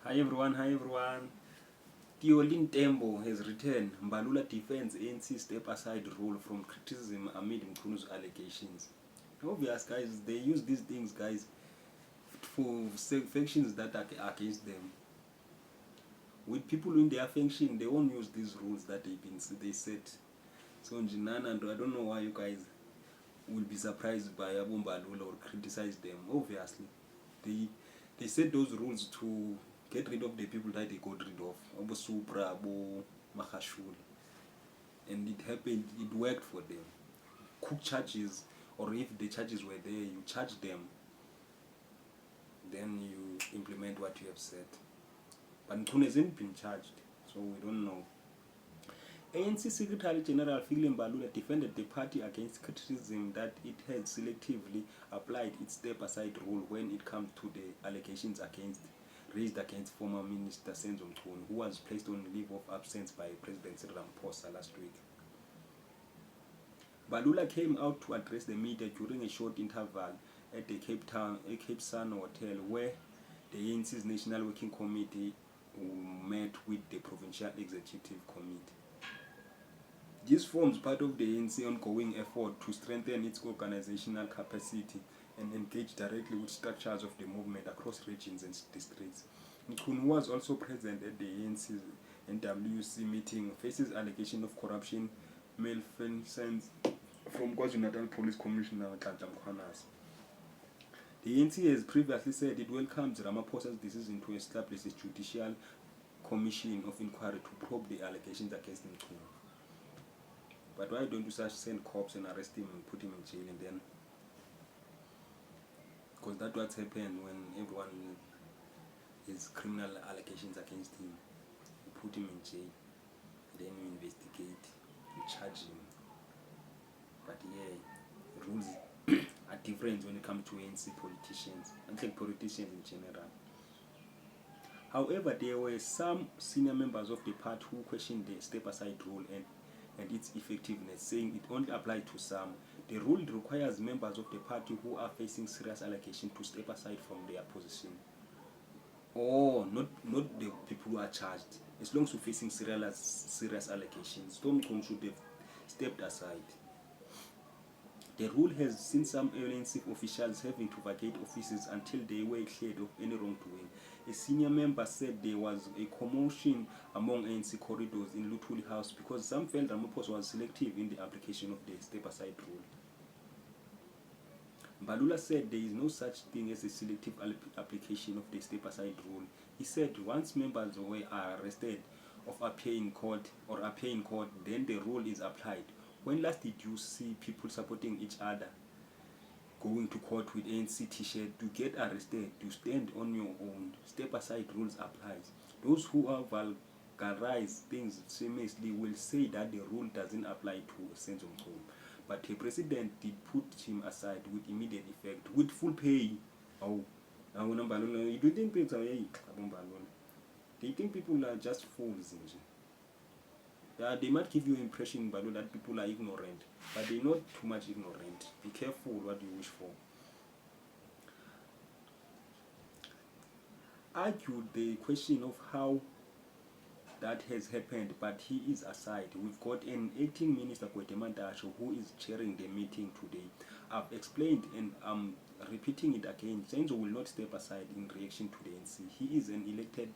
Hi everyone. Theolin Tembo has written, Mbalula defends ANC step-aside rule from criticism amid Mchunu's allegations. Obvious, guys, they use these things, guys, for factions that are against them. With people in their faction, they won't use these rules that they set. So, Njinana, I don't know why you guys will be surprised by Abu Mbalula or criticize them. Obviously, they set those rules to get rid of the people that they got rid of. Abu Supra, Abu Mahashul. And it happened, it worked for them. Cook charges, or if the charges were there, you charge them, then you implement what you have said. But Mchunu hasn't been charged, so we don't know. ANC Secretary General Mbalula defended the party against criticism that it had selectively applied its step-aside rule when it comes to the allegations raised against former Minister Senzo Mchunu, who was placed on leave of absence by President Cyril Ramaphosa last week. Mbalula came out to address the media during a short interval at the Cape Sun hotel, where the ANC's National Working Committee met with the Provincial Executive Committee. This forms part of the ANC ongoing effort to strengthen its organizational capacity and engage directly with structures of the movement across regions and districts. Mchunu was also present at the ANC's NWC meeting, faces allegation of corruption, malfeasance from KwaZulu-Natal Police Commissioner Tata Mkhwanazi. The ANC has previously said it welcomes Ramaphosa's decision to establish a judicial commission of inquiry to probe the allegations against Mchunu. But why don't you send cops and arrest him and put him in jail and then? Because that's what's happened when everyone has criminal allegations against him. You put him in jail, then you investigate, you charge him. But yeah, rules are different when it comes to ANC politicians, and politicians in general. However, there were some senior members of the party who questioned the step-aside rule and its effectiveness, saying it only applied to some. The rule requires members of the party who are facing serious allegations to step aside from their position. Or not the people who are charged. As long as you're facing serious allegations, Tom should have stepped aside. The rule has seen some ANC officials having to vacate offices until they were cleared of any wrongdoing. A senior member said there was a commotion among ANC corridors in Luthuli House because some felt Ramaphosa was selective in the application of the step-aside rule. Mbalula said there is no such thing as a selective application of the step-aside rule. He said once members are arrested of appearing court, then the rule is applied. When last did you see people supporting each other, going to court with ANC t-shirt? To get arrested, you stand on your own. Step-aside rules applies. Those who are vulgarize things shamelessly will say that the rule doesn't apply to Senzo Mchunu. But the president did put him aside with immediate effect, with full pay. Oh, you do think people they think people are just fools. They might give you an impression, but that people are ignorant. But they're not too much ignorant. Be careful what you wish for. Argued the question of how that has happened, but he is aside. We've got an acting minister, Kwetemantasho, who is chairing the meeting today. I've explained and I'm repeating it again. Senzo will not step aside in reaction to the ANC. He is an elected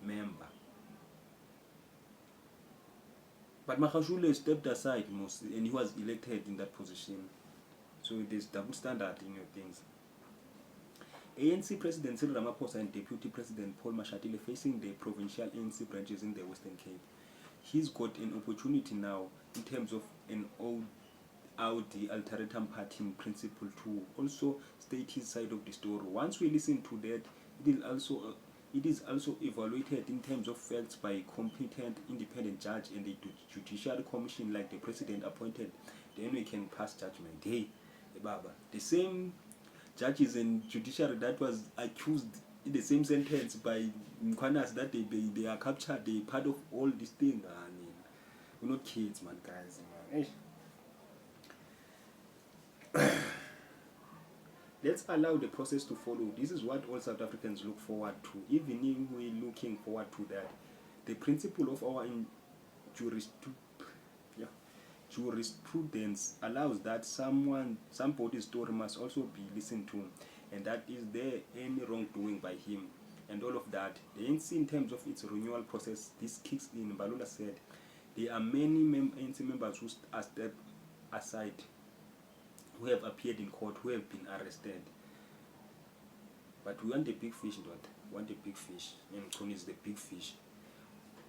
member. But Mahashule stepped aside mostly, and he was elected in that position. So there's double standard in your things. ANC President Cyril Ramaphosa and Deputy President Paul Mashatile facing the provincial ANC branches in the Western Cape. He's got an opportunity now in terms of an Audi Alteratum Party principle to also state his side of the story. Once we listen to that, it is also evaluated in terms of facts by a competent independent judge and a judicial commission like the president appointed. Then we can pass judgment. Hey, Baba, the same judges and judiciary that was accused in the same sentence by Mkhwanazi that they are captured, they part of all these things. I mean, we're not kids, man, guys. Man. let's allow the process to follow. This is what all South Africans look forward to. Even if we're looking forward to that, the principle of our jurisprudence allows that somebody's story must also be listened to, and that is there any wrongdoing by him and all of that. The ANC, in terms of its renewal process, this kicks in. Mbalula said there are many ANC members who are stepped aside, who have appeared in court, who have been arrested. But we want the big fish, not want the big fish. And Mchunu is the big fish.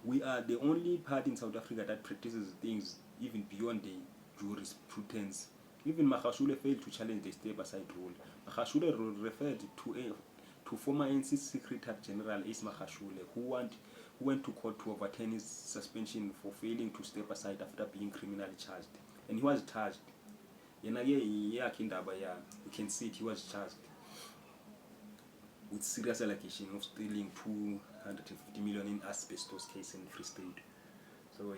We are the only party in South Africa that practices things even beyond the jurisprudence. Even Magashule failed to challenge the step-aside rule. Magashule referred to former ANC Secretary General Ace Magashule, who went to court to overturn his suspension for failing to step aside after being criminally charged. And he was charged. You can see it, he was charged with serious allegation of stealing 250 million in asbestos case in Free State. So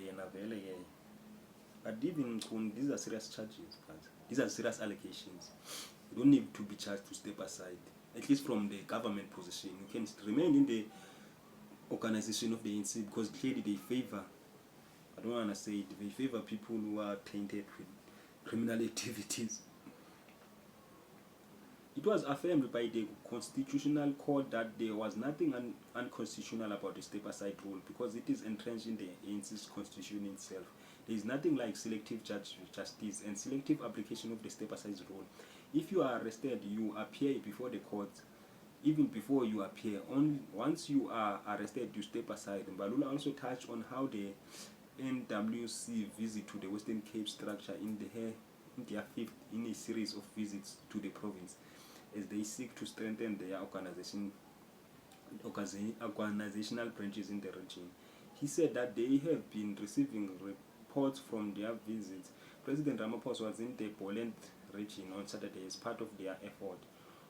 but even these are serious charges, guys. These are serious allegations. You don't need to be charged to step aside. At least from the government position, you can remain in the organization of the ANC, because clearly they favor, I don't want to say it, they favor people who are tainted with criminal activities. It was affirmed by the Constitutional Court that there was nothing unconstitutional about the step-aside rule, because it is entrenched in the ANC's constitution itself. There is nothing like selective justice and selective application of the step-aside rule. If you are arrested, you appear before the court. Even before you appear, once you are arrested, you step aside. Mbalula also touched on how the NWC visit to the Western Cape structure in their fifth in a series of visits to the province, as they seek to strengthen their organizational branches in the region. He said that they have been receiving reports from their visits. President Ramaphosa was in the Poland region on Saturday as part of their effort.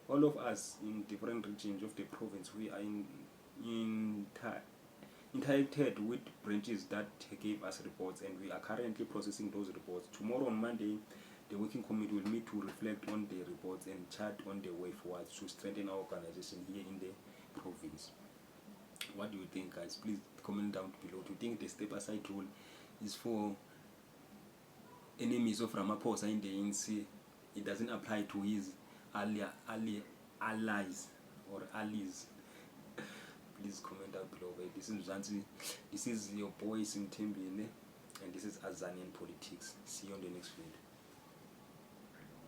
All of us in different regions of the province, we are interacted with branches that gave us reports, and we are currently processing those reports. Tomorrow on Monday, the working committee will meet to reflect on the reports and chart on the way forward to strengthen our organization here in the province. What do you think, guys? Please comment down below. Do you think the step-aside rule is for enemies of Ramaphosa in the ANC? It doesn't apply to his allies or allies. Please comment down below. This is Zanzi. This is your boy Simtimbile, and this is Azanian Politics. See you on the next video.